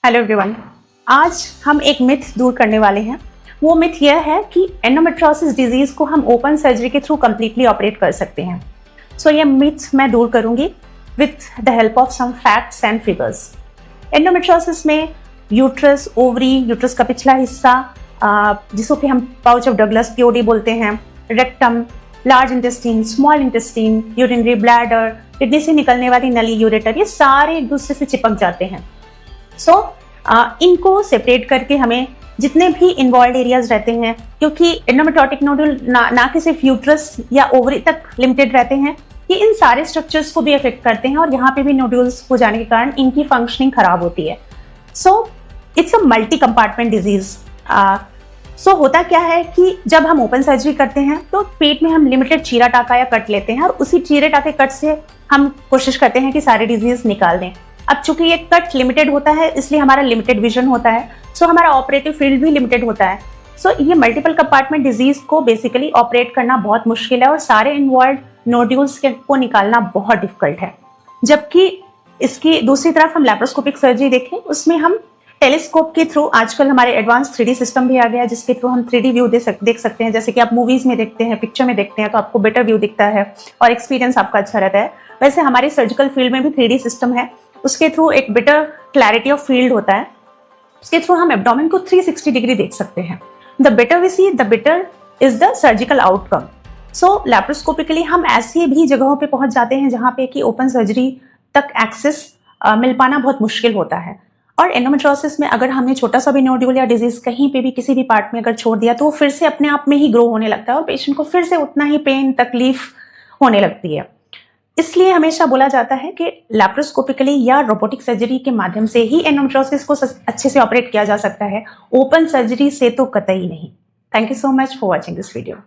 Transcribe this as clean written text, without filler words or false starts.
Hello everyone. आज हम एक मिथ दूर करने वाले हैं। वो मिथ यह है कि एंडोमेट्रियोसिस डिजीज को हम ओपन सर्जरी के थ्रू कंप्लीटली ऑपरेट कर सकते हैं। सो ये मिथ मैं दूर करूंगी with the help of some facts and figures. Endometriosis में यूट्रस, ओवरी, यूट्रस का पिछला हिस्सा जिसको कि हम पाउच ऑफ डगलस पीओडी बोलते हैं, rectum, large intestine, small intestine, urinary bladder, kidney से निकलने वाली नली, यूरेटर, ये सारे एक दूसरे से चिपक जाते हैं। इनको सेपरेट करके हमें जितने भी इन्वॉल्व एरियाज रहते हैं, क्योंकि एंडोमेट्रियोटिक नोड्यूल ना कि सिर्फ यूट्रस या ओवरी तक लिमिटेड रहते हैं, ये इन सारे स्ट्रक्चर्स को भी अफेक्ट करते हैं और यहाँ पे भी नोड्यूल्स हो जाने के कारण इनकी फंक्शनिंग खराब होती है। It's a multi compartment disease. होता क्या है कि जब हम ओपन सर्जरी करते हैं तो पेट में हम लिमिटेड चीरा टाका या कट लेते हैं और उसी चीरे टाके कट से हम कोशिश करते हैं कि सारे डिजीज निकाल दें। अब चूंकि ये कट लिमिटेड होता है इसलिए हमारा लिमिटेड विजन होता है, हमारा ऑपरेटिव फील्ड भी लिमिटेड होता है। ये मल्टीपल कंपार्टमेंट डिजीज को बेसिकली ऑपरेट करना बहुत मुश्किल है और सारे इन्वॉल्व नोड्यूल्स को निकालना बहुत डिफिकल्ट है। जबकि इसकी दूसरी तरफ हम लैप्रोस्कोपिक सर्जरी देखें, उसमें हम टेलीस्कोप के थ्रू, आजकल हमारे एडवांस 3D सिस्टम भी आ गया है जिसके थ्रू हम 3D व्यू देख सकते हैं। जैसे कि आप मूवीज में देखते हैं, पिक्चर में देखते हैं तो आपको बेटर व्यू दिखता है और एक्सपीरियंस आपका अच्छा रहता है। वैसे हमारे सर्जिकल फील्ड में भी 3D सिस्टम है, उसके थ्रू एक बेटर क्लैरिटी ऑफ फील्ड होता है। उसके थ्रू हम एब्डोमेन को 360 डिग्री देख सकते हैं। The better we see, the better is the surgical outcome. Laparoscopically हम ऐसी भी जगहों पे पहुंच जाते हैं जहां पे कि ओपन सर्जरी तक एक्सेस मिल पाना बहुत मुश्किल होता है। और एंडोमेट्रियोसिस में अगर हमने छोटा सा भी नोड्यूल या डिजीज कहीं पे भी किसी भी पार्ट में अगर छोड़ दिया तो वो फिर से अपने आप में ही ग्रो होने लगता है और पेशेंट को फिर से उतना ही पेन, तकलीफ होने लगती है। इसलिए हमेशा बोला जाता है कि लैप्रोस्कोपिकली या रोबोटिक सर्जरी के माध्यम से ही एंडोमेट्रियोसिस को अच्छे से ऑपरेट किया जा सकता है, ओपन सर्जरी से तो कतई नहीं। Thank you so much for watching this video.